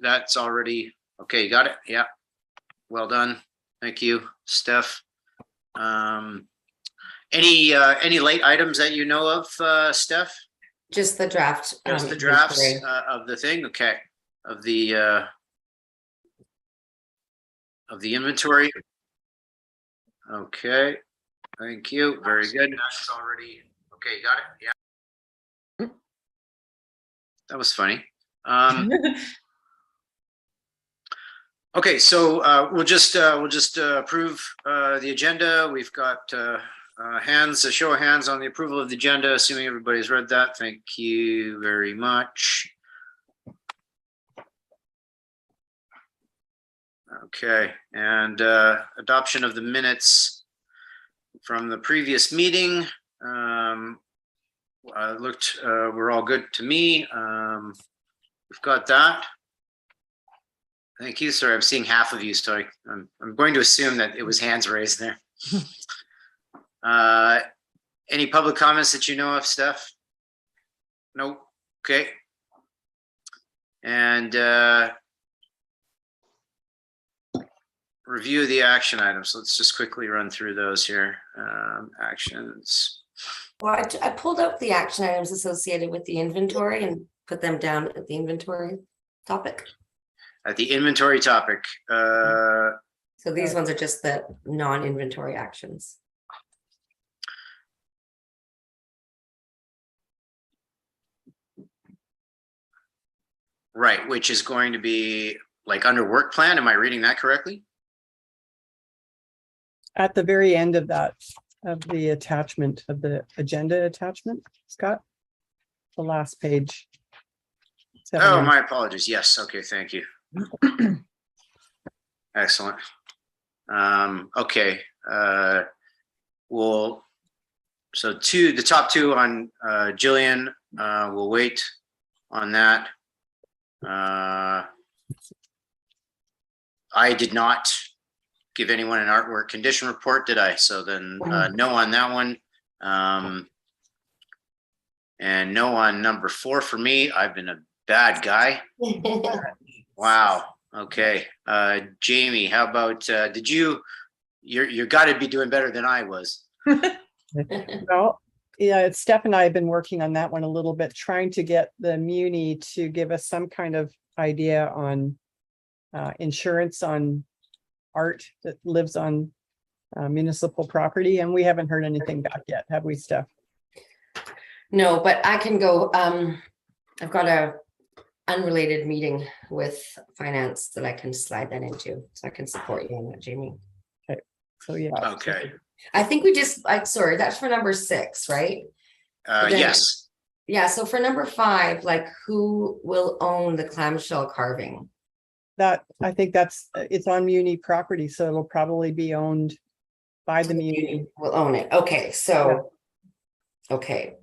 that's already, okay, you got it? Yeah. Well done. Thank you, Steph. Any late items that you know of, Steph? Just the draft. Just the drafts of the thing, okay. Of the inventory. Okay, thank you. Very good. That's already, okay, you got it? Yeah. That was funny. Okay, so we'll just approve the agenda. We've got a show of hands on the approval of the agenda, assuming everybody's read that. Thank you very much. Okay, and adoption of the minutes from the previous meeting. We're all good to me. We've got that. Thank you. Sorry, I'm seeing half of you, so I'm going to assume that it was hands raised there. Any public comments that you know of, Steph? Nope. Okay. And review the action items. Let's just quickly run through those here. Actions. Well, I pulled up the action items associated with the inventory and put them down at the inventory topic. At the inventory topic. So these ones are just the non-inventory actions. Right, which is going to be like under work plan. Am I reading that correctly? At the very end of that, of the attachment of the agenda attachment, Scott, the last page. Oh, my apologies. Yes. Okay. Thank you. Excellent. Okay. So the top two on Gillian, we'll wait on that. I did not give anyone an artwork condition report, did I? So then no on that one. And no on number 4 for me. I've been a bad guy. Wow. Okay. Jamie, how about you're got to be doing better than I was. Well, yeah, Steph and I have been working on that one a little bit, trying to get the Muni to give us some kind of idea on insurance on art that lives on municipal property, and we haven't heard anything back yet, have we, Steph? No, but I can go. I've got a unrelated meeting with finance that I can slide that into, so I can support you on that, Jamie. Okay. So yeah. Okay. I think we just sorry, that's for number 6, right? Yes. Yeah. So for number 5, like who will own the clamshell carving? That I think it's on Muni property, so it'll probably be owned by the Muni. Will own it. Okay. So okay.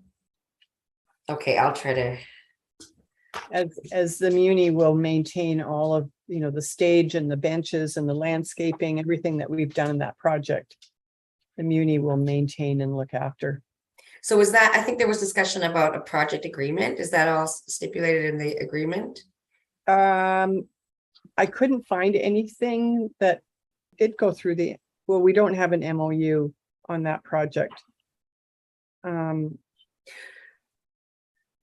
Okay, I'll try to. As the Muni will maintain all of the stage and the benches and the landscaping, everything that we've done in that project, the Muni will maintain and look after. So is that, I think there was discussion about a project agreement. Is that all stipulated in the agreement? I couldn't find anything that did go through well, we don't have an MOU on that project.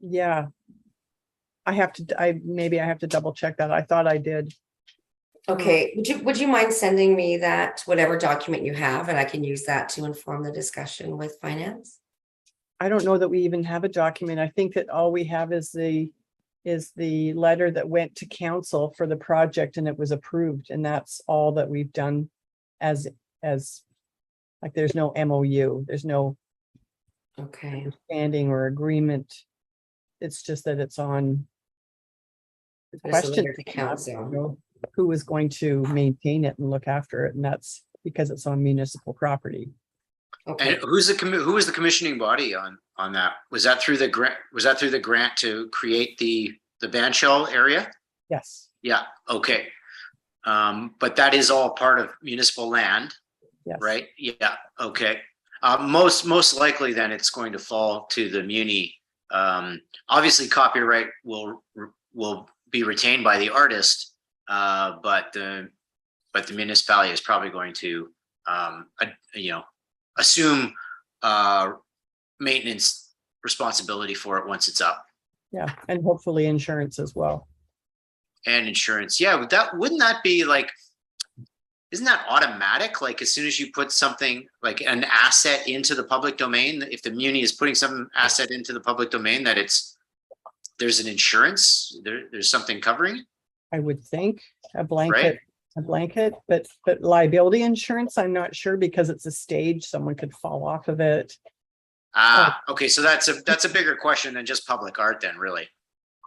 Yeah, maybe I have to double check that. I thought I did. Okay, would you mind sending me that, whatever document you have, and I can use that to inform the discussion with finance? I don't know that we even have a document. I think that all we have is the letter that went to council for the project, and it was approved, and that's all that we've done as like there's no MOU, there's no understanding or agreement. It's just that it's on the question to council. Who is going to maintain it and look after it, and that's because it's on municipal property. Okay. And who was the commissioning body on that? Was that through the grant? Was that through the grant to create the bandshell area? Yes. Yeah. Okay. But that is all part of municipal land, yes. Right? Yeah. Okay. Most likely, then it's going to fall to the Muni. Obviously, copyright will be retained by the artist, but the municipality is probably going to, assume maintenance responsibility for it once it's up. Yeah, and hopefully insurance as well. And insurance, yeah, wouldn't that be like, isn't that automatic? Like as soon as you put something like an asset into the public domain, if the muni is putting some asset into the public domain, that there's an insurance, there's something covering it? I would think a blanket, but liability insurance, I'm not sure, because it's a stage, someone could fall off of it. Okay, so that's a bigger question than just public art then, really.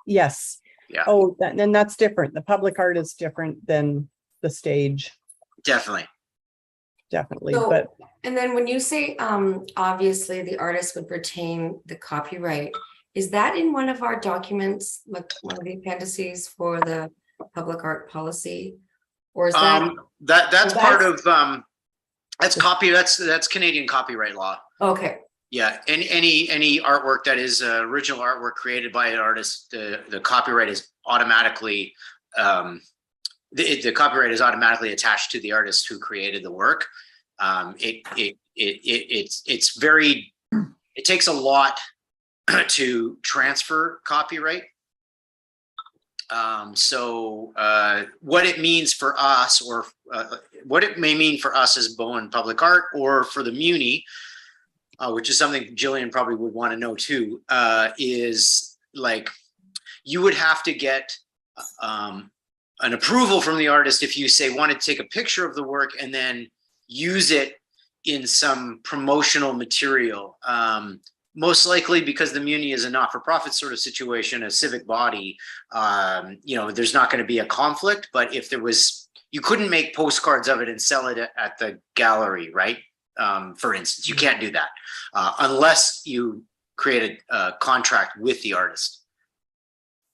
Yes. Yeah. Oh, then that's different. The public art is different than the stage. Definitely. So, But and then when you say, obviously the artist would retain the copyright, is that in one of our documents, like one of the appendices for the public art policy? Or is that? That's part of, that's Canadian copyright law. Okay, Yeah, any artwork that is original artwork created by an artist, the copyright is automatically, the copyright is automatically attached to the artist who created the work. It takes a lot to transfer copyright. So what it means for us, or what it may mean for us as Bowen Public Art, or for the Muni, which is something Gillian probably would want to know too, is like you would have to get an approval from the artist if you say want to take a picture of the work and then use it in some promotional material. Most likely because the Muni is a not-for-profit sort of situation, a civic body, there's not going to be a conflict. But if there was, you couldn't make postcards of it and sell it at the gallery, right? For instance, you can't do that unless you create a contract with the artist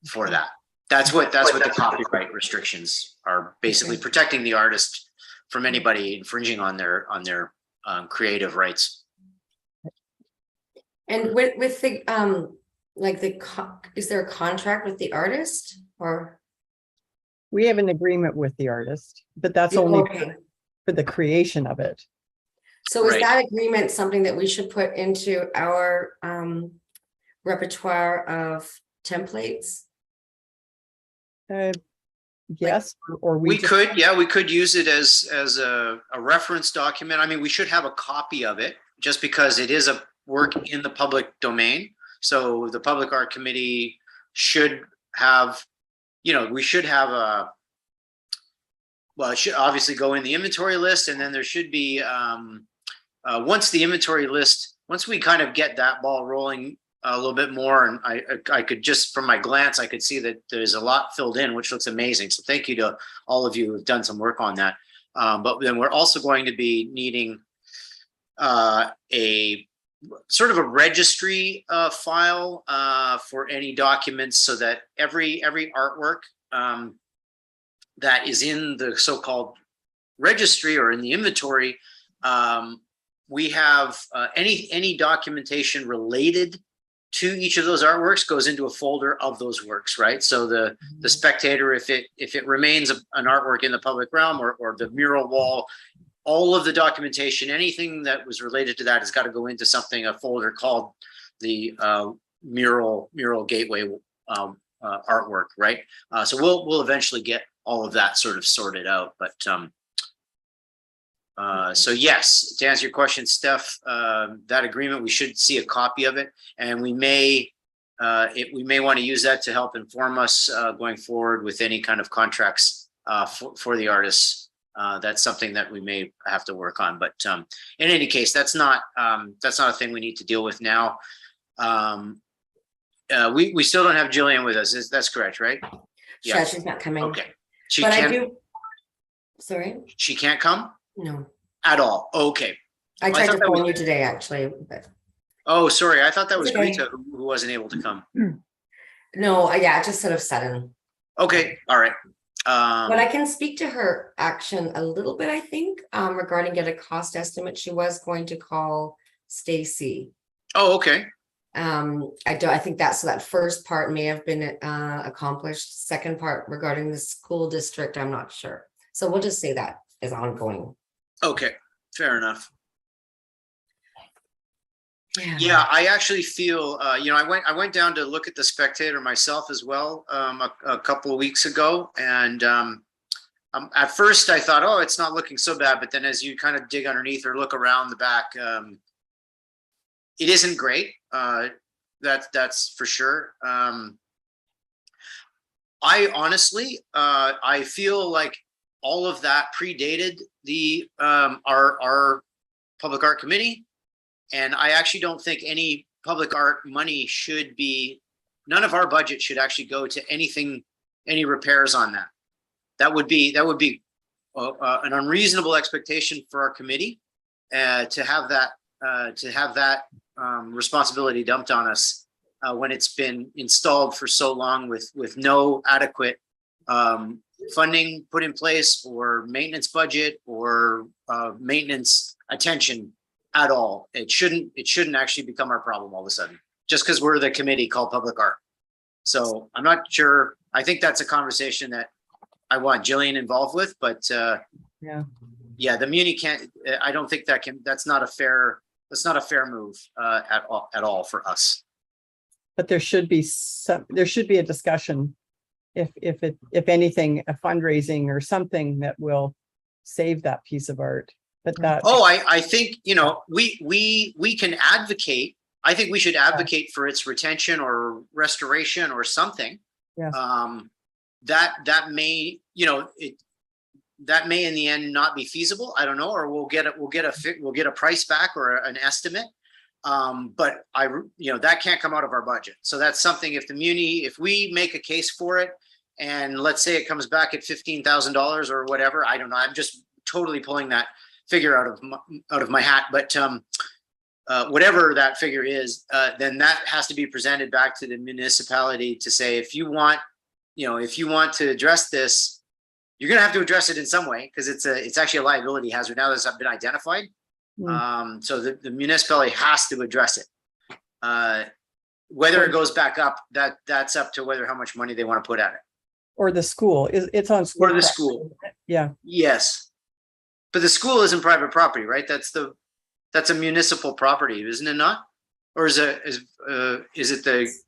for that. That's what the copyright restrictions are, basically protecting the artist from anybody infringing on their creative rights. and with the, is there a contract with the artist or? we have an agreement with the artist, but that's only Okay. for the creation of it. So is Right. that agreement something that we should put into our repertoire of templates? Yes, or We just- could use it as a reference document. I mean, we should have a copy of it just because it is a work in the public domain. So the Public Art Committee should have, we should have it should obviously go in the inventory list, and then there should be, once we kind of get that ball rolling a little bit more, and I could just, from my glance, I could see that there's a lot filled in, which looks amazing. So thank you to all of you who've done some work on that. But then we're also going to be needing a sort of a registry file for any documents, so that every artwork that is in the so-called registry or in the inventory, we have any documentation related to each of those artworks goes into a folder of those works, right? So the Spectator, if it remains an artwork in the public realm, or the mural wall, all of the documentation, anything that was related to that has got to go into a folder called the mural gateway artwork, right? So we'll eventually get all of that sort of sorted out, but so yes, to answer your question, Steph, that agreement, we should see a copy of it, and we may want to use that to help inform us going forward with any kind of contracts for the artists. That's something that we may have to work on, but in any case, that's not a thing we need to deal with now. We still don't have Gillian with us. That's correct, right? Yeah, she's not coming. Okay. But I do. Sorry? She can't come No. at all. Okay. I tried thought to that phone was- you today, actually, but Oh, sorry. I thought that was It's okay. Rita who wasn't able to come. no, yeah, just sort of sudden. Okay. All right. But I can speak to her action a little bit, I think, regarding get a cost estimate. She was going to call Stacy. Oh, okay. I think that first part may have been accomplished. Second part regarding the school district, I'm not sure. So we'll just say that is ongoing. Okay, fair enough. Yeah. Yeah, I actually feel, I went down to look at the Spectator myself as well, a couple of weeks ago. And at first I thought, oh, it's not looking so bad. But then as you kind of dig underneath or look around the back, it isn't great. That's for sure. I honestly, I feel like all of that predated the our public art committee. And I actually don't think any public art money should be, none of our budget should actually go to anything, any repairs on that. That would be an unreasonable expectation for our committee to have that responsibility dumped on us when it's been installed for so long with no adequate funding put in place or maintenance budget or maintenance attention at all. It shouldn't actually become our problem all of a sudden, just because we're the committee called public art. So I'm not sure. I think that's a conversation that I want Gillian involved with, but yeah, the Muni can't, I don't think that's not a fair move at all for us. But there should be a discussion, if anything, a fundraising or something that will save that piece of art. But that, I think, we can advocate. I think we should advocate for its retention or restoration or something. Yes. That may, that may in the end not be feasible. I don't know, or we'll get a price back or an estimate. But that can't come out of our budget. So that's something, if we make a case for it, and let's say it comes back at $15,000 or whatever, I don't know. I'm just totally pulling that figure out of my hat, but whatever that figure is, then that has to be presented back to the municipality to say, if you want to address this, you're going to have to address it in some way, because it's actually a liability hazard now that's been identified. So the municipality has to address it. Whether it goes back up, that's up to how much money they want to put at it. or the school, it's on school. Or the property. school. Yeah. Yes. But the school isn't private property, right? That's a municipal property, isn't it not? Or is it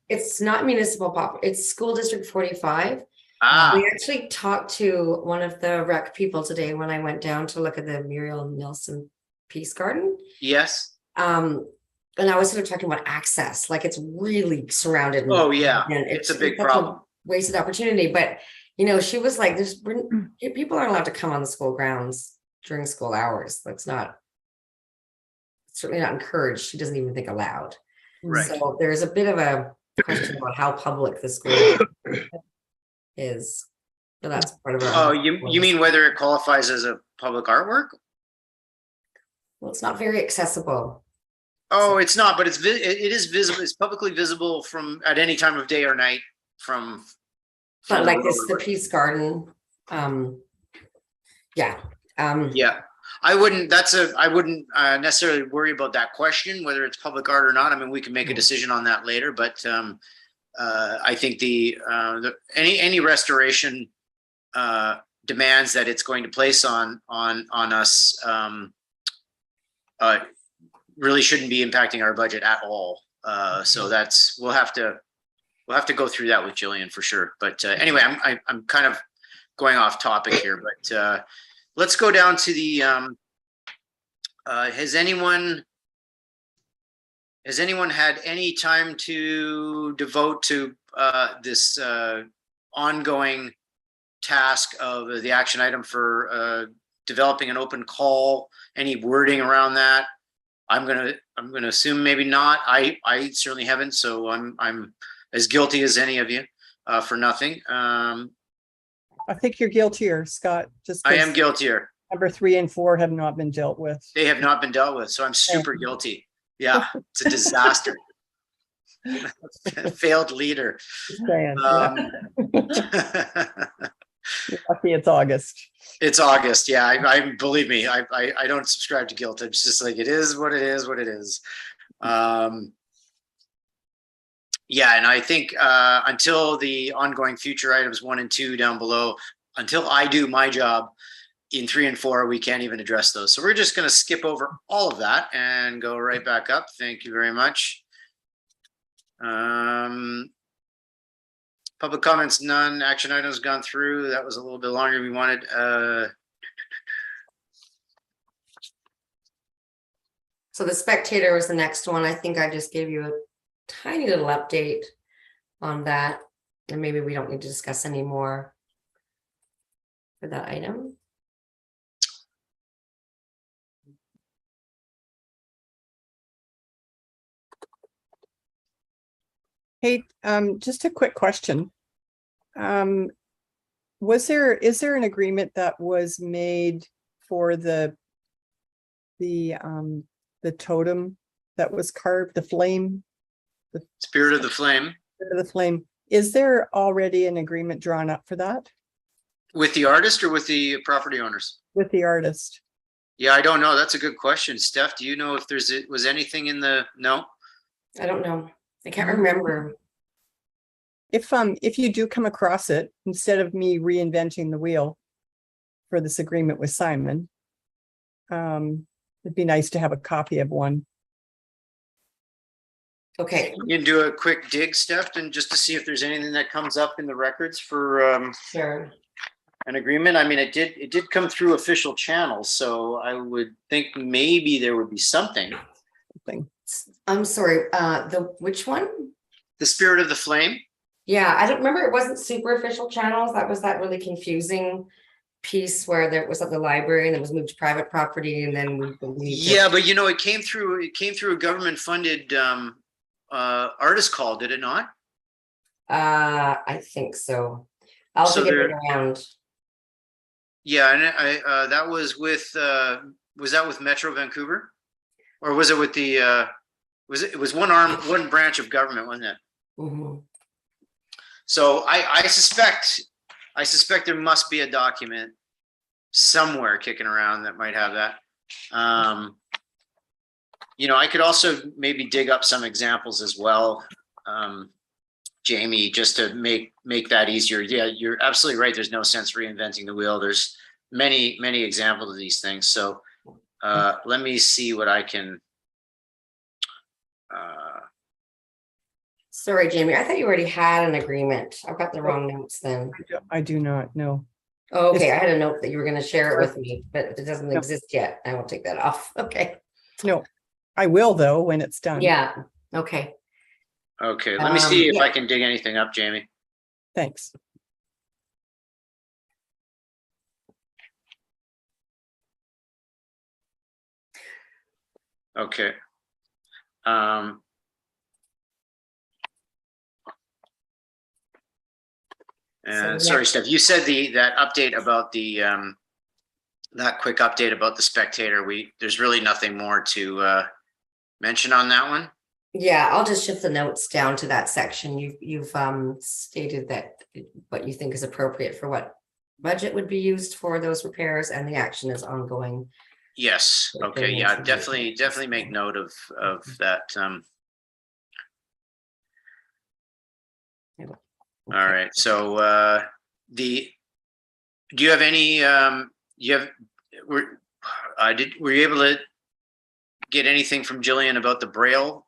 It's not municipal property, it's school district 45. We actually talked to one of the rec people today when I went down to look at the Muriel Nilsson Peace Garden. Yes. And I was sort of talking about access, like it's really surrounded. Oh yeah, and it's a big problem. Wasted opportunity, but she was like, people aren't allowed to come on the school grounds during school hours. That's certainly not encouraged. She doesn't even think allowed. Right. So there's a bit of a question about how public the school is. So that's part of our. Oh, you mean whether it qualifies as a public artwork? Well, it's not very accessible. Oh, it's not, but it is visible. It's publicly visible from at any time of day or night from. But like the Peace Garden, yeah. Yeah, I wouldn't necessarily worry about that question, whether it's public art or not. I mean, we can make a decision on that later, but I think any restoration demands that it's going to place on us really shouldn't be impacting our budget at all. So we'll have to go through that with Gillian for sure. But anyway, I'm kind of going off topic here, but let's go down to the has anyone had any time to devote to this ongoing task of the action item for developing an open call? Any wording around that? I'm gonna assume maybe not. I certainly haven't, so I'm as guilty as any of you for nothing. I think you're guiltier, Scott. I am guiltier. Number 3 and 4 have not been dealt with. They have not been dealt with, so I'm super guilty. Yeah, it's a disaster. Failed leader. Lucky it's August. It's August. Yeah, I believe me. I don't subscribe to guilt. It's just like it is what it is. What it is. Yeah, and I think until the ongoing future items 1 and 2 down below, until I do my job in 3 and 4, we can't even address those. So we're just going to skip over all of that and go right back up. Thank you very much. Public comments, none. Action items gone through. That was a little bit longer than we wanted. So the Spectator was the next one. I think I just gave you a tiny little update on that, and maybe we don't need to discuss any more for that item. Hey, just a quick question. Is there an agreement that was made for the totem that was carved, the flame? The Spirit of the Flame. Spirit of the flame. Is there already an agreement drawn up for that With the artist or with the property owners? with the artist? Yeah, I don't know. That's a good question. Steph, do you know if was anything in the, no? I don't know. I can't remember. If you do come across it, instead of me reinventing the wheel for this agreement with Simon, it'd be nice to have a copy of one. Okay, You can do a quick dig, Steph, and just to see if there's anything that comes up in the records for sure. an agreement. I mean, it did come through official channels, so I would think maybe there would be something. I'm sorry, which one? The Spirit of the Flame. Yeah, I don't remember. It wasn't super official channels. That was that really confusing piece where there was at the library and it was moved to private property, and then we believed Yeah, but you know, it came through a government funded artist call, did it not? I think so. I'll So dig it there- around. Yeah, and that was that with Metro Vancouver? Or was it with the it was one branch of government, wasn't it? Mhm. So I suspect there must be a document somewhere kicking around that might have that. You know, I could also maybe dig up some examples as well, Jamie, just to make that easier. Yeah, you're absolutely right. There's no sense reinventing the wheel. There's many examples of these things. So let me see what I can. Sorry, Jamie. I thought you already had an agreement. I've got the wrong notes then. I do not know. Oh, okay, I had a note that you were going to share it with me, but if it doesn't exist yet, I will take that off. Okay. No, I will though when it's done. Yeah. Okay. Okay, let me see if yeah. I can dig anything up, Jamie. Thanks. Okay. And So, sorry, Steph, you said that update about the that quick update about the Spectator. There's really nothing more to mention on that one. yeah, I'll just shift the notes down to that section. You've stated that what you think is appropriate for what budget would be used for those repairs, and the action is ongoing. Yes. Okay. Yeah. Definitely make note of that. Okay. All right. So do you have any were you able to get anything from Gillian about the Braille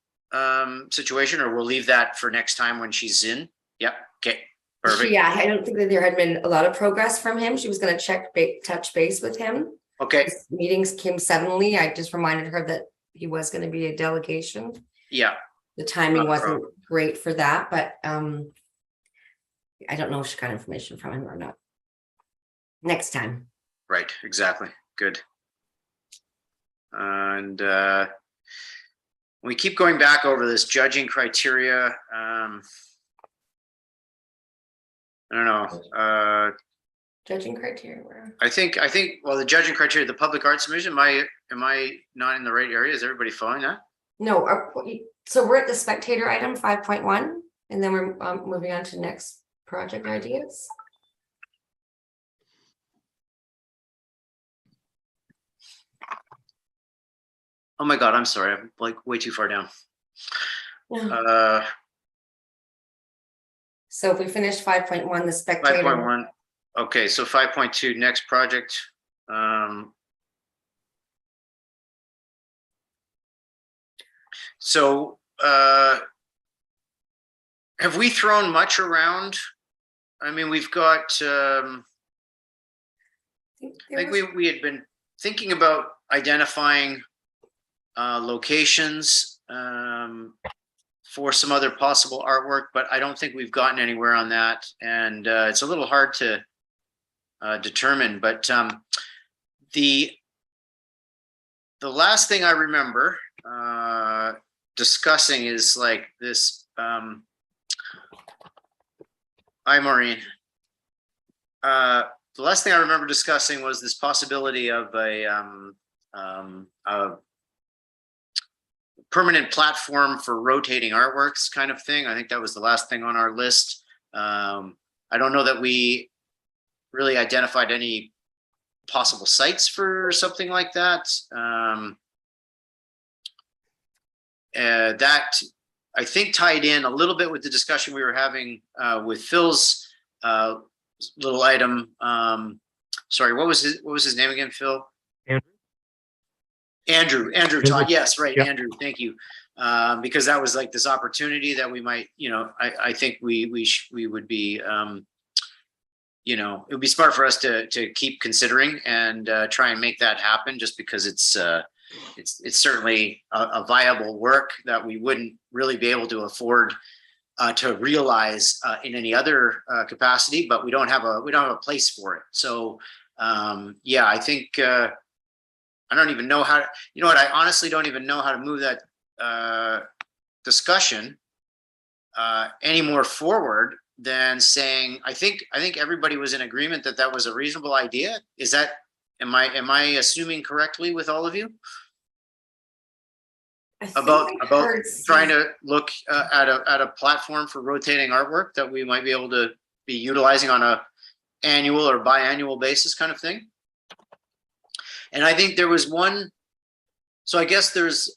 situation, or we'll leave that for next time when she's in? Yep. Okay. Perfect. Yeah, I don't think that there had been a lot of progress from him. She was going to touch base with him. Okay. His meetings came suddenly. I just reminded her that he was going to be a delegation. Yeah. The timing Not a wasn't problem. great for that, but I don't know if she got information from him or not. Next time. Right. Exactly. Good. And we keep going back over this judging criteria. I don't know. Judging criteria. Where? I think well, the judging criteria, the public art submission, am I not in the right area? Is everybody following that? No, so we're at the Spectator item 5.1, and then we're moving on to next project ideas. Oh my God, I'm sorry. I'm like way too far down. Yeah. So if we finish 5.1, the Spectator. 5.1. Okay, so 5.2, next project. So have we thrown much around? I mean, we've got, I think we had been thinking about identifying locations for some other possible artwork, but I don't think we've gotten anywhere on that. And it's a little hard to determine, but the last thing I remember discussing is like this. Hi, Maureen. The last thing I remember discussing was this possibility of a permanent platform for rotating artworks kind of thing. I think that was the last thing on our list. I don't know that we really identified any possible sites for something like that. That I think tied in a little bit with the discussion we were having with Phil's little item. Sorry, what was his name again, Phil? Andrew Todd. Yes, right. Yep. Andrew, thank you. Because that was like this opportunity that we might, I think we would be, it would be smart for us to keep considering and try and make that happen, just because it's certainly a viable work that we wouldn't really be able to afford to realize in any other capacity, but we don't have a place for it. So yeah, I think I don't even know how to, I honestly don't even know how to move that discussion any more forward than saying, I think everybody was in agreement that that was a reasonable idea. Is that, am I assuming correctly with all of you? About trying to look at a platform for rotating artwork that we might be able to be utilizing on a annual or biannual basis kind of thing. And I think there was one, so I guess there's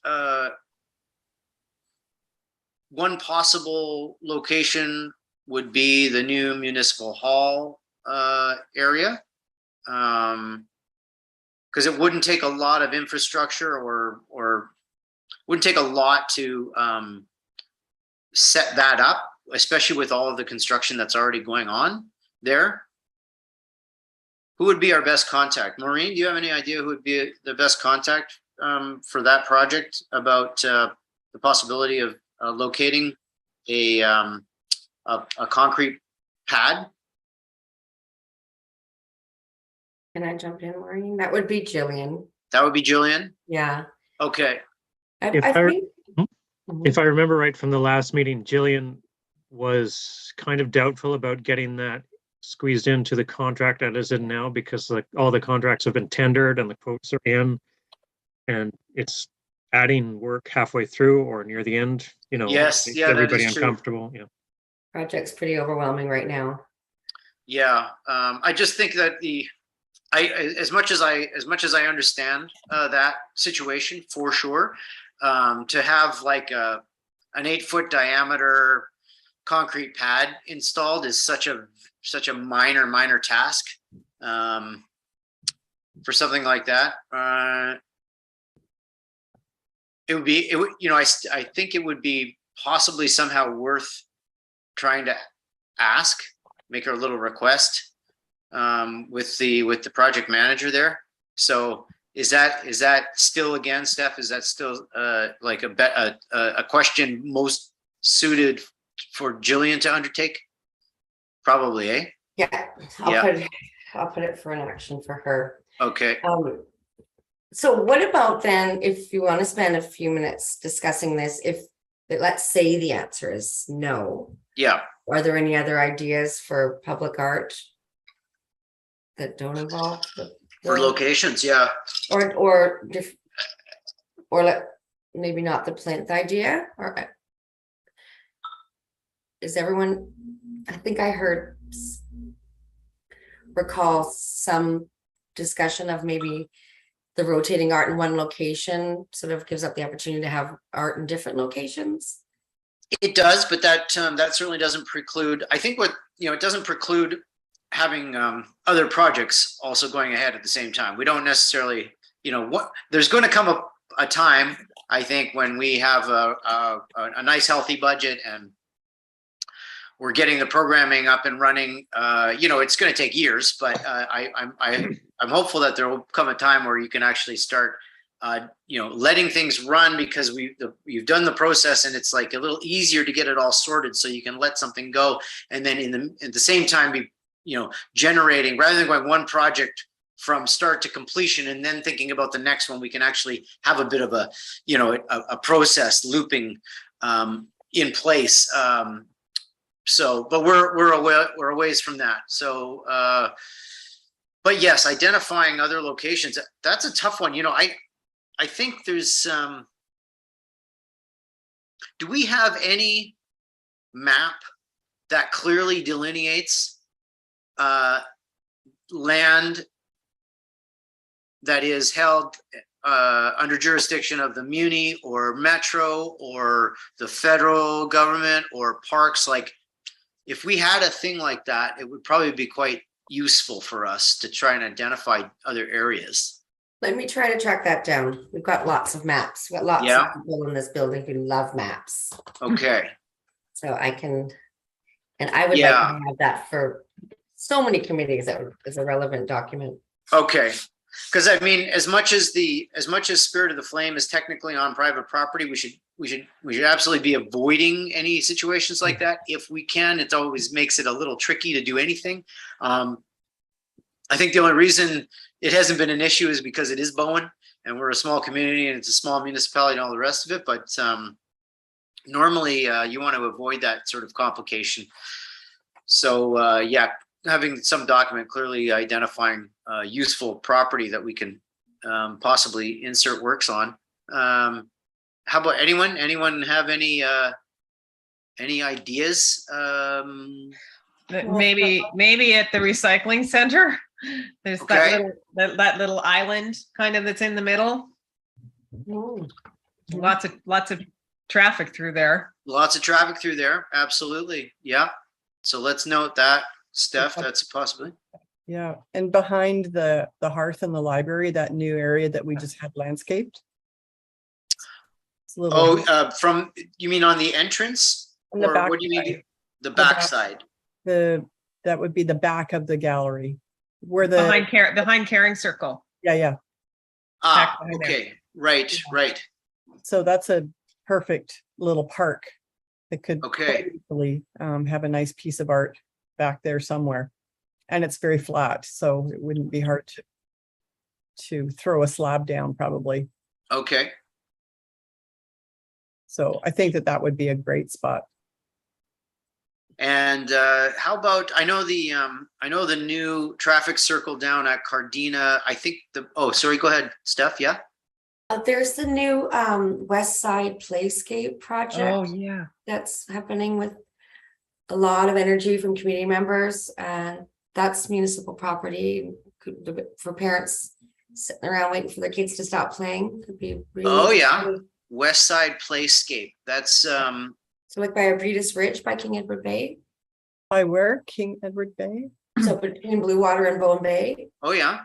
one possible location would be the new municipal hall area. Because it wouldn't take a lot of infrastructure or wouldn't take a lot to set that up, especially with all of the construction that's already going on there. Who would be our best contact? Maureen, do you have any idea who would be the best contact for that project about the possibility of locating a concrete pad? Can I jump in, Maureen? That would be Gillian. That would be Gillian? Yeah. Okay. I think... If I remember right from the last meeting, Gillian was kind of doubtful about getting that squeezed into the contract that is in now, because like all the contracts have been tendered and the quotes are in, and it's adding work halfway through or near the end, Yes, yeah, everybody that is uncomfortable. true. Yeah. Project's pretty overwhelming right now. Yeah. I just think that as much as I understand that situation for sure, to have like an 8-foot diameter concrete pad installed is such a minor task for something like that. I think it would be possibly somehow worth trying to make a little request with the project manager there. So is that still, again, Steph, is that still like a question most suited for Gillian to undertake? Probably, eh? Yeah, I'll put it for an action for her. Okay. So what about then, if you want to spend a few minutes discussing this, if let's say the answer is no. Yeah. Are there any other ideas for public art that don't involve for locations? Yeah. Or maybe not the plinth idea, or is everyone, I think I recall some discussion of maybe the rotating art in one location sort of gives up the opportunity to have art in different locations. It does, but that certainly doesn't preclude, I think it doesn't preclude having other projects also going ahead at the same time. We don't necessarily, there's going to come a time, I think, when we have a nice healthy budget and we're getting the programming up and running. It's going to take years, but I'm hopeful that there will come a time where you can actually start letting things run, because you've done the process and it's like a little easier to get it all sorted, so you can let something go, and then at the same time be generating, rather than going one project from start to completion and then thinking about the next one. We can actually have a bit of a process looping in place. But we're a ways from that. So but yes, identifying other locations, that's a tough one. I think there's do we have any map that clearly delineates land that is held under jurisdiction of the Muni or Metro or the federal government or parks? Like, if we had a thing like that, it would probably be quite useful for us to try and identify other areas. Let me try to track that down. We've got lots of maps. We've got lots of people in this building who love maps. Okay. So I can, and I would like to have that for so many committees. That is a relevant document. Okay. Because I mean, as much as Spirit of the Flame is technically on private property, we should absolutely be avoiding any situations like that if we can. It always makes it a little tricky to do anything. I think the only reason it hasn't been an issue is because it is Bowen and we're a small community and it's a small municipality and all the rest of it. But normally you want to avoid that sort of complication. So having some document clearly identifying useful property that we can possibly insert works on. How about anyone? Anyone have any ideas? Maybe at the recycling center. There's that little island kind of that's in the middle. Ooh. Lots of traffic through there. Lots of traffic through there. Absolutely. Yeah. So let's note that, Steph. That's a possibility. Yeah, and behind the hearth in the library, that new area that we just had landscaped. From, you mean on the entrance? On the or back what do you mean? side. The back side. That would be the back of the gallery, where the behind Caring Circle. Yeah. Okay. Right. So that's a perfect little park that could easily have a nice piece of art back there somewhere. And it's very flat, so it wouldn't be hard to throw a slab down, probably. Okay. So I think that would be a great spot. And how about, I know the new traffic circle down at Cardina. I think sorry, go ahead, Steph. Yeah. There's the new West Side Playscape project. Oh yeah. That's happening with a lot of energy from community members, and that's municipal property for parents sitting around waiting for their kids to stop playing. Could be really West Side Playscape. That's so like by Arbutus Ridge by King Edward Bay. By where? King Edward Bay? So between Blue Water and Bowen Bay. Oh yeah.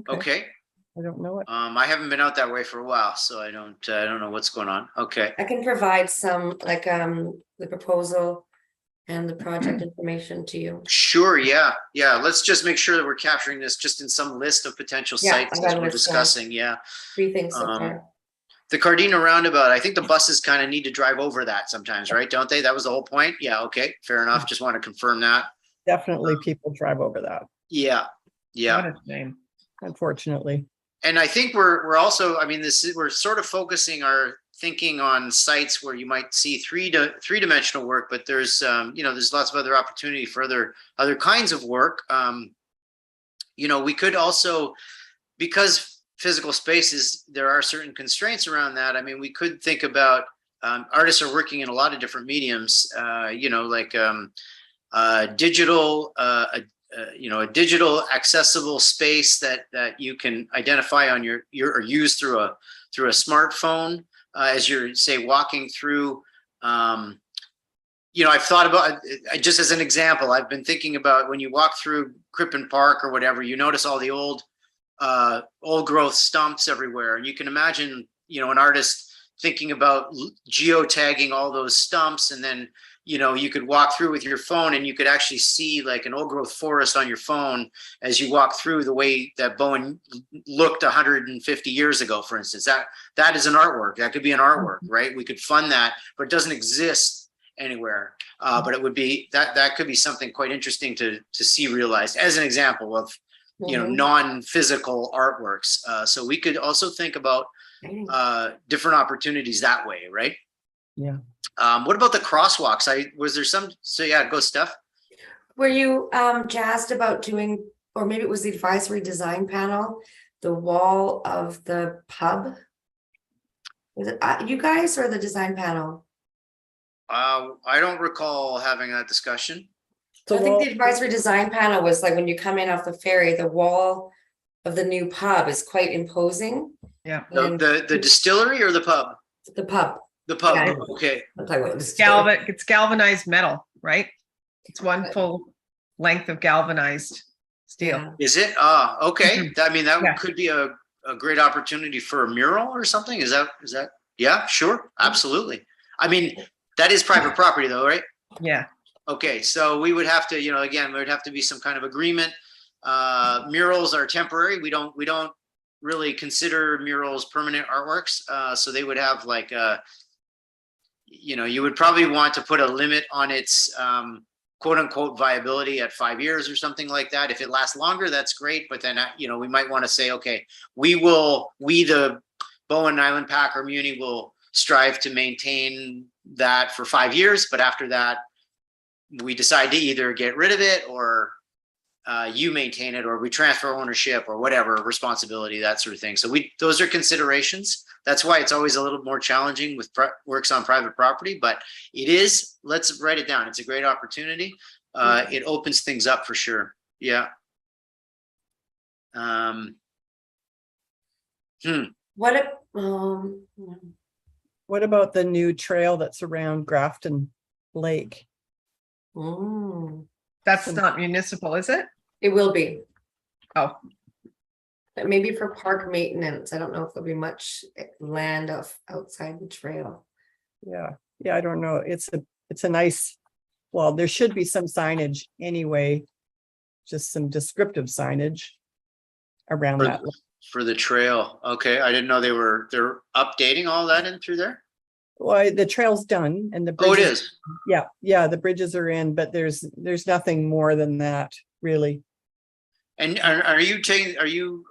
Okay. I don't know it. I haven't been out that way for a while, so I don't know what's going on. Okay. I can provide some the proposal and the project information to you. Sure. Yeah. Let's just make sure that we're capturing this just in some list of potential sites as we're discussing. Yeah. 3 things so far. The Cardina roundabout, I think the buses kind of need to drive over that sometimes, right? Don't they? That was the whole point. Yeah. Okay. Fair enough. Just want to confirm that. Definitely people drive over that. Yeah. What a shame. Unfortunately. And I think we're also, I mean, we're sort of focusing our thinking on sites where you might see three-dimensional work, but there's there's lots of other opportunity for other kinds of work. We could also, because physical spaces, there are certain constraints around that. I mean, we could think about artists are working in a lot of different mediums, digital, a digital accessible space that you can identify on your or use through a smartphone as you're, say, walking through I've thought about, just as an example, I've been thinking about when you walk through Crippen Park or whatever, you notice all the old growth stumps everywhere. And you can imagine, an artist thinking about geotagging all those stumps, and then, you could walk through with your phone and you could actually see like an old growth forest on your phone as you walk through, the way that Bowen looked 150 years ago, for instance. That is an artwork. That could be an artwork, right? We could fund that, but it doesn't exist anywhere. But it would be that could be something quite interesting to see realized as an example of non-physical artworks. So we could also think about different opportunities that way, right? Yeah. What about the crosswalks? Go Steph. Were you jazzed about doing, or maybe it was the advisory design panel, the wall of the pub? Was it you guys or the design panel? I don't recall having that discussion. So I think the advisory design panel was like when you come in off the ferry, the wall of the new pub is quite imposing. Yeah. And The distillery or the pub? the pub. The pub. Yeah. Okay. I'm talking about the distillery. It's galvanized metal, right? It's one full length of galvanized steel. Yeah. Is it? Okay. I mean, that could be a great opportunity for a mural or something. Is that? Yeah, sure. Absolutely. I mean, that is private property though, right? Yeah. Okay. So we would have to, again, there would have to be some kind of agreement. Murals are temporary. We don't really consider murals permanent artworks. So they would have like, you would probably want to put a limit on its quote unquote viability at 5 years or something like that. If it lasts longer, that's great. But then, we might want to say, okay, we the Bowen Island PAAC or Muni will strive to maintain that for 5 years. But after that, we decide to either get rid of it or you maintain it, or we transfer ownership or whatever responsibility, that sort of thing. So those are considerations. That's why it's always a little more challenging with works on private property, but let's write it down. It's a great opportunity. It opens things up for sure. Yeah. What about the new trail that's around Grafton Lake? That's not municipal, is it? It will be. Oh. But maybe for park maintenance. I don't know if there'll be much land outside the trail. Yeah, I don't know. It's a nice, well, there should be some signage anyway, just some descriptive signage around that. For the trail. Okay. I didn't know they're updating all that in through there. Well, the trail's done and the Oh, it bridges, is. yeah, the bridges are in, but there's nothing more than that, really. And are you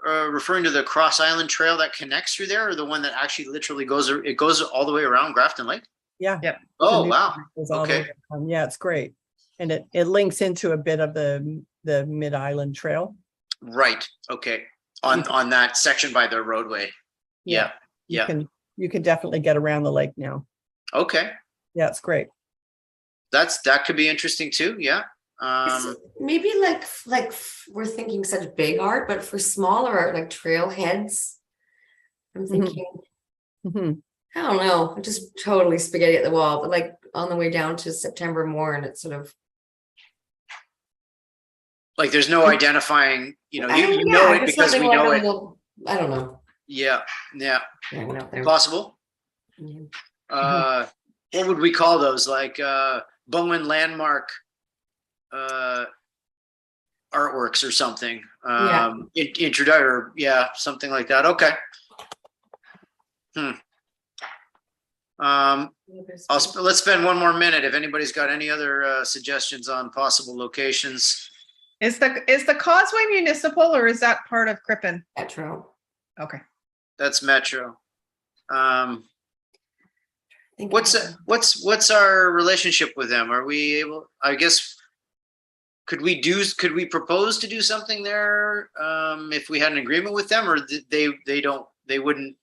referring to the Cross Island Trail that connects through there, or the one that actually literally goes all the way around Grafton Lake? Yeah. Yep. Oh, wow. Okay. Yeah, it's great. And it links into a bit of the Mid-Island Trail. Right. Okay. On that section by the roadway. Yeah. You can definitely get around the lake now. Okay. Yeah, it's great. That could be interesting too. Yeah. Maybe like we're thinking such big art, but for smaller art, like trailheads, I'm thinking, I don't know, just totally spaghetti at the wall, but like on the way down to September Morn, it's sort of like there's no identifying, you know it because we know it. I don't know. Yeah. I went out there. Possible. Yeah. What would we call those? Like Bowen landmark artworks or something. Introductory, something like that. Okay. Let's spend one more minute if anybody's got any other suggestions on possible locations. Is the Causeway municipal, or is that part of Crippen? Metro. Okay. That's Metro. What's our relationship with them? Are we able, I guess, could we propose to do something there if we had an agreement with them, or they wouldn't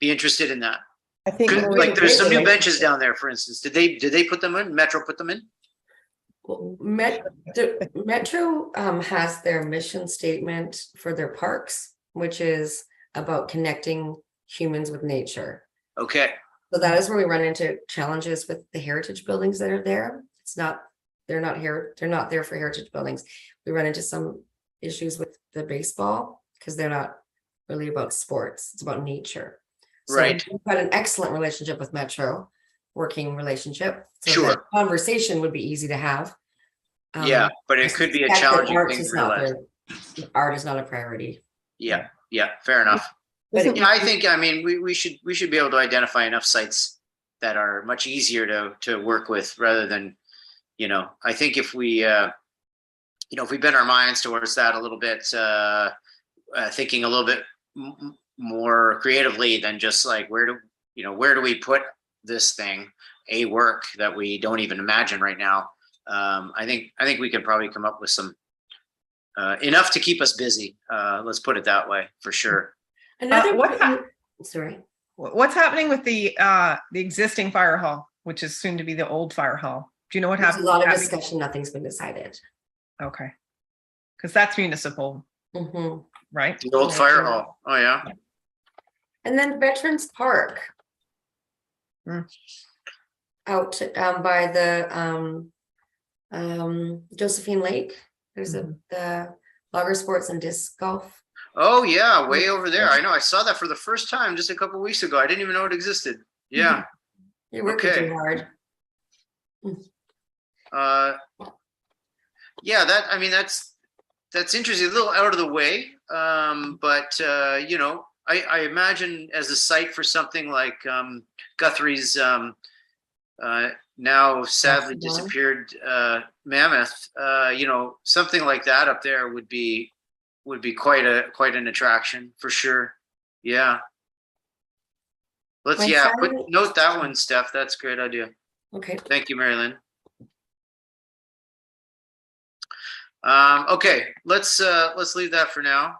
be interested in that? I think like there's some new benches down there, for instance. Did they put them in? Metro put them in? Well, Metro has their mission statement for their parks, which is about connecting humans with nature. Okay. So that is where we run into challenges with the heritage buildings that are there. They're not there for heritage buildings. We run into some issues with the baseball because they're not really about sports. It's about nature. So Right. we've got an excellent relationship with Metro, working relationship. So Sure. that conversation would be easy to have. Yeah, but it could be a suspect that challenging art thing is to not realize. art is not a priority. Yeah, fair enough. Isn't- Yeah, I think, I mean, we should be able to identify enough sites that are much easier to work with rather than, I think if we, if we bend our minds towards that a little bit, thinking a little bit more creatively than just like, where do we put this thing, a work that we don't even imagine right now. I think we can probably come up with some, enough to keep us busy. Let's put it that way, for sure. Another, sorry. What's happening with the existing fire hall, which is soon to be the old fire hall? Do you know what There's a happened? lot of with that? discussion, nothing's been decided. Okay. Because that's municipal, Mhm. right? The old fire hall. Oh, yeah. And then Veterans Park. Mm. Out by the Josephine Lake, there's the Logger Sports and Disc Golf. Oh, yeah, way over there. I know. I saw that for the first time just a couple weeks ago. I didn't even know it existed. Yeah. You're working Okay. too hard. Yeah, that's interesting. A little out of the way, but I imagine as a site for something like Guthrie's now sadly disappeared Mammoth. Something like that up there would be quite an attraction for sure. Yeah. My son- Note that one, Steph. That's a great idea. Okay. Thank you, Mary Lynn. Okay, let's leave that for now.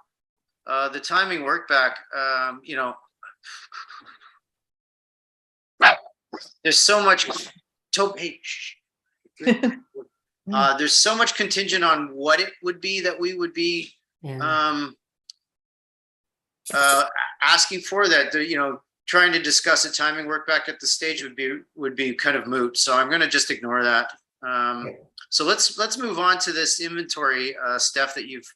The timing work back, there's so much there's so much contingent on what it would be that we would be Yeah. asking for that, trying to discuss a timing work back at the stage would be kind of moot. So I'm going to just ignore that. So let's move on to this inventory stuff that you've.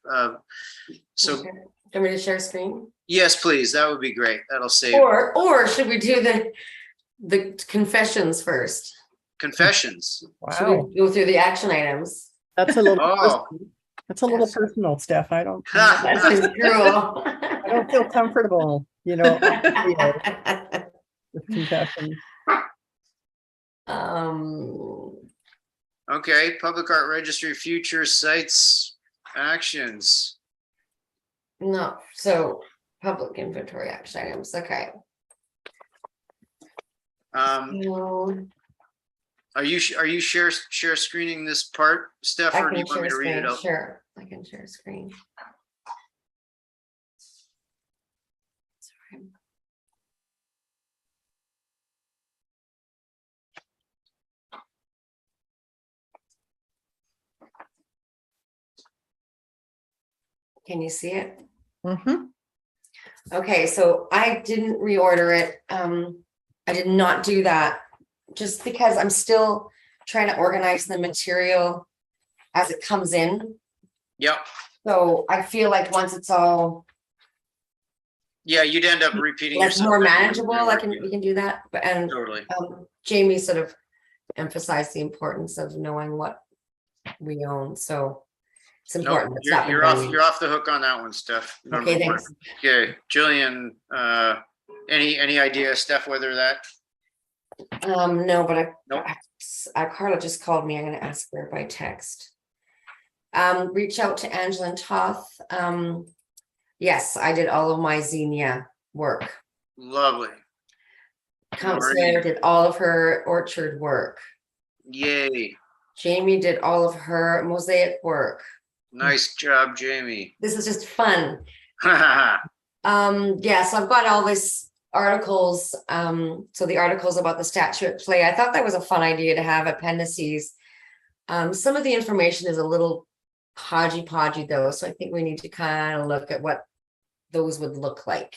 So Okay. Do you want me to share screen? yes, please. That would be great. That'll save Or should we do the confessions first? confessions. Should we Wow, go through the action items? that's a little, Oh. that's a little personal, Steph. I don't That's cruel. feel comfortable, with confession. Okay, public art registry, future sites, actions. No, so public inventory action items, okay. No, Are you share screening this part, Steph, I or do can you want me share to read it screen, out? sure, I can share screen. Sorry. Can you see it? Mhm. Okay, so I didn't reorder it. I did not do that just because I'm still trying to organize the material as it comes in. Yep. So I feel like once it's all Yeah, you'd end up repeating less yourself. more manageable, we can do that. But and Totally. Jamie sort of emphasized the importance of knowing what we own. So it's No, important. to stop you're and off the hook on that one, Steph. Okay, thanks. Okay, Gillian, any idea, Steph, whether that? No, but Nope. Carla just called me. I'm gonna ask her by text. Reach out to Angela and Toth. Yes, I did all of my Xenia work. Lovely. Counselor did all of her orchard work. Yay. Jamie did all of her mosaic work. Nice job, Jamie. This is just fun. Yeah, so I've got all these articles. So the articles about the statue at play, I thought that was a fun idea to have appendices. Some of the information is a little hodgepodgey though, so I think we need to kind of look at what those would look like.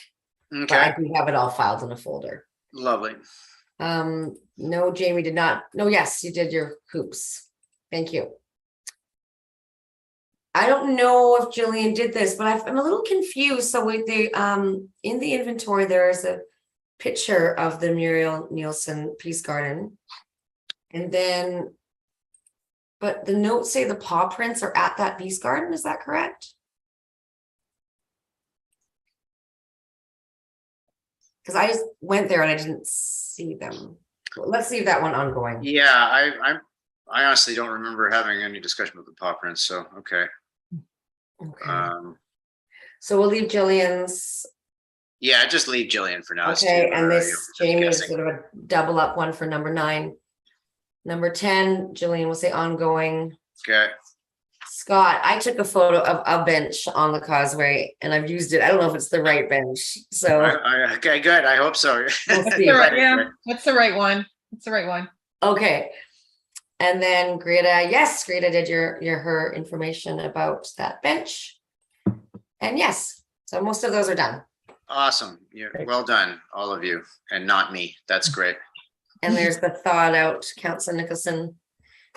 But I Okay, do have it all filed in a folder. lovely. No, Jamie did not. No, yes, you did your hoops. Thank you. I don't know if Gillian did this, but I'm a little confused. So with the in the inventory, there is a picture of the Muriel Nielsen Peace Garden. And then, but the notes say the paw prints are at that Peace Garden, is that correct? Because I just went there and I didn't see them. Let's leave that one ongoing. Yeah, I honestly don't remember having any discussion with the paw prints, so, okay. Okay. So we'll leave Gillian's. Yeah, just leave Gillian for now. It's Okay, too, and this you know, Jamie is guessing. sort of a double up one for number 9. Number 10, Gillian will say ongoing. Okay, Scott, I took a photo of a bench on the causeway and I've used it. I don't know if it's the right bench, so okay, good, I hope so. we'll That's see. the right, yeah, that's the right one. That's the right one. Okay. And then Greta, yes, Greta did your her information about that bench. And yes, so most of those are done. Awesome, you're well done, all of you, and not me, that's great. And there's the thawed out Councillor Nicholson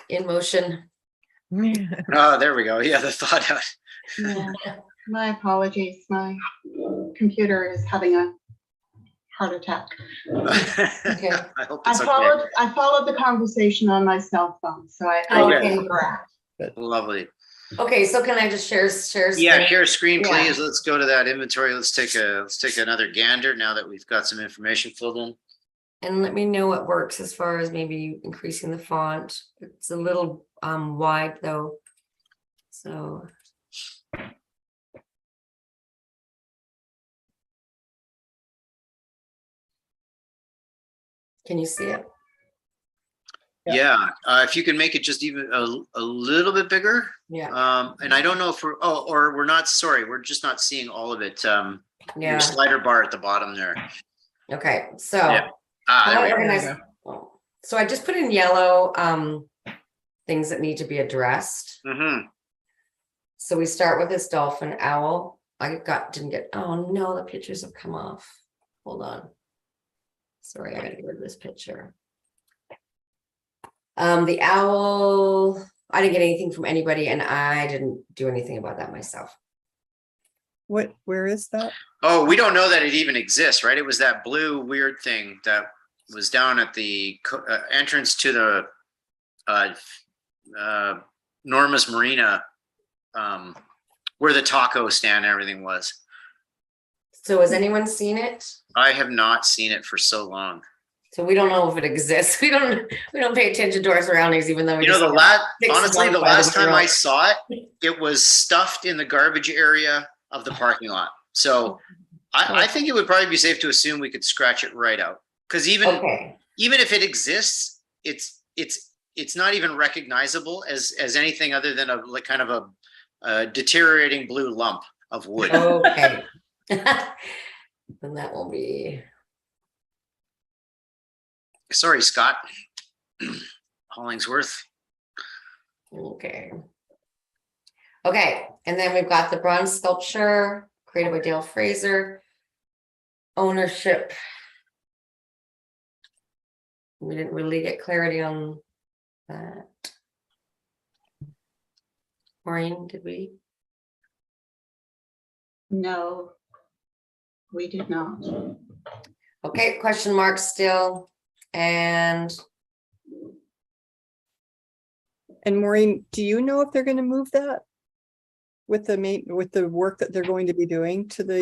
in motion. Oh, there we go, yeah, the thought out. Yeah, my apologies. My computer is having a heart attack. Okay. I hope it's okay. I followed the conversation on my cell phone, so I Okay. Lovely. Okay, so can I just share Yeah, screen? share screen, Yeah. please. Let's go to that inventory. Let's take another gander now that we've got some information filled in. And let me know what works as far as maybe increasing the font. It's a little wide though. So. Can you see it? Yeah, if you can make it just even a little bit bigger. Yeah, And I don't know if or we're not, sorry, we're just not seeing all of it. Your yeah, slider bar at the bottom there. okay, so. Yeah. There we go. Organize- So I just put in yellow things that need to be addressed. Mm-hmm. So we start with this dolphin owl. Didn't get, oh no, the pictures have come off. Hold on. Sorry, I gotta get rid of this picture. The owl, I didn't get anything from anybody and I didn't do anything about that myself. Where is that? Oh, we don't know that it even exists, right? It was that blue weird thing that was down at the entrance to the Norma's Marina, where the taco stand and everything was. So has anyone seen it? I have not seen it for so long. So we don't know if it exists. We don't pay attention to our surroundings, even though we You know, just honestly, the by last time I road. saw it, it was stuffed in the garbage area of the parking lot. So I think it would probably be safe to assume we could scratch it right out. Because even if it exists, it's not even recognizable as anything other than a deteriorating blue lump of wood. Okay. Then that will be. Sorry, Scott. Hollingsworth. Okay. Okay, and then we've got the bronze sculpture created by Dale Fraser. Ownership. We didn't really get clarity on that. Maureen, did we? No, we did not. Okay, question mark still. And Maureen, do you know if they're going to move that with the work that they're going to be doing to the?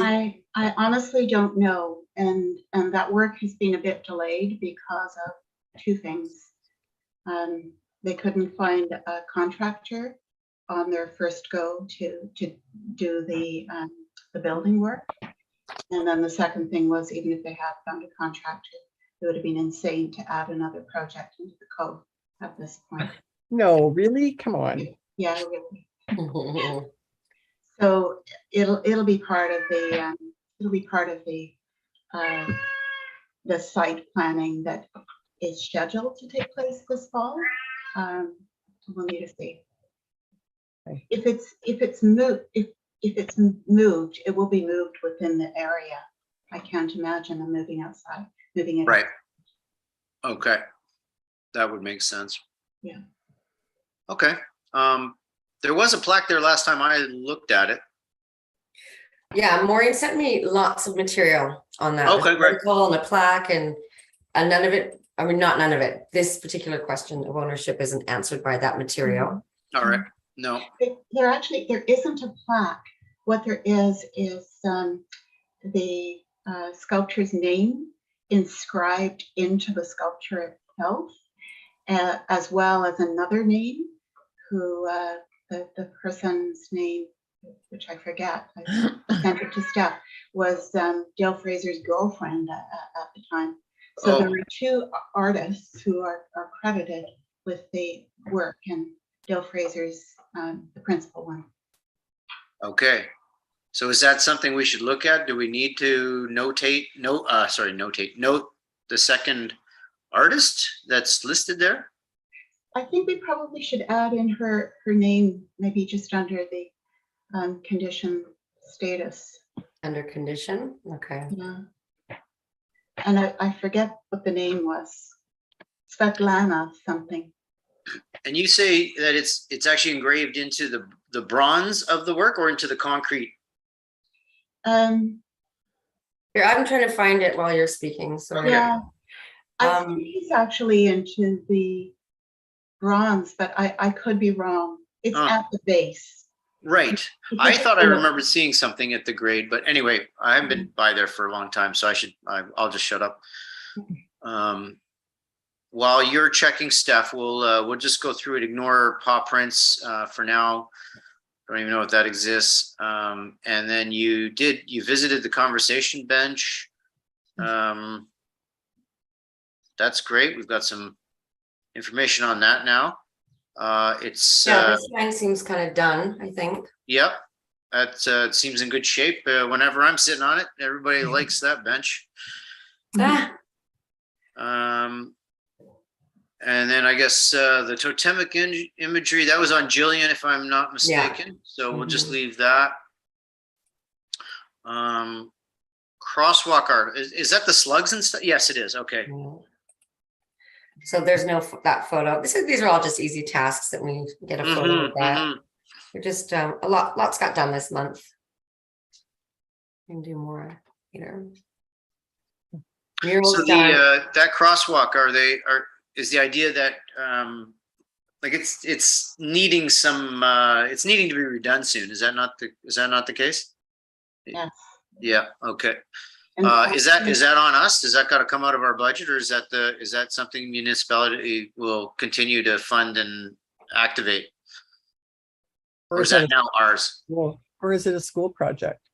I honestly don't know, and that work has been a bit delayed because of 2 things. They couldn't find a contractor on their first go to do the building work, and then the second thing was, even if they had found a contractor, it would have been insane to add another project into the code at this point. No, really? Come on. Yeah, really. So it'll be part of the site planning that is scheduled to take place this fall. We'll need to see. Okay. If it's moved, it will be moved within the area. I can't imagine them moving outside, moving it. Right. Okay, that would make sense. Yeah. Okay, there was a plaque there last time I looked at it. Yeah, Maureen sent me lots of material on that. Okay, There's an great. article and a plaque and none of it, I mean, not none of it. This particular question of ownership isn't answered by that material. All right, no, There isn't a plaque. What there is the sculptor's name inscribed into the sculpture itself, as well as another name who the person's name, which I forget, I sent it to Steph, was Dale Fraser's girlfriend at the time. So there are two artists who are credited with the work, and Dale Fraser's the principal one. okay. So is that something we should look at? Do we need to note the second artist that's listed there? I think we probably should add in her name, maybe just under the condition status. Under condition, okay. Yeah. And I forget what the name was. Svetlana something. And you say that it's actually engraved into the bronze of the work or into the concrete? Here, I'm trying to find it while you're speaking, sorry. Yeah. I think he's actually into the bronze, but I could be wrong. It's at the base. Right. I thought I remembered seeing something at the grade, but anyway, I haven't been by there for a long time, so I'll just shut up. While you're checking stuff, we'll just go through it, ignore paw prints for now. Don't even know if that exists. And then you visited the conversation bench. That's great. We've got some information on that now. It's this line seems kind of done, I think. Yep, that it seems in good shape. Whenever I'm sitting on it, everybody likes that bench. And then I guess the totemic imagery, that was on Gillian, if I'm not mistaken. So we'll just leave that. Crosswalk art, is that the slugs and stuff? Yes, it is. Okay. So there's no that photo. These are all just easy tasks that we get a photo of that. We're just lots got done this month. We can do more later. Murals So done. that crosswalk, is the idea that like it's needing it's needing to be redone soon. Is that not the case? Yes. Yeah. Okay. And Is that on us? Does that got to come out of our budget, or is that something municipality will continue to fund and activate? Or is that now ours? Or is it a school project?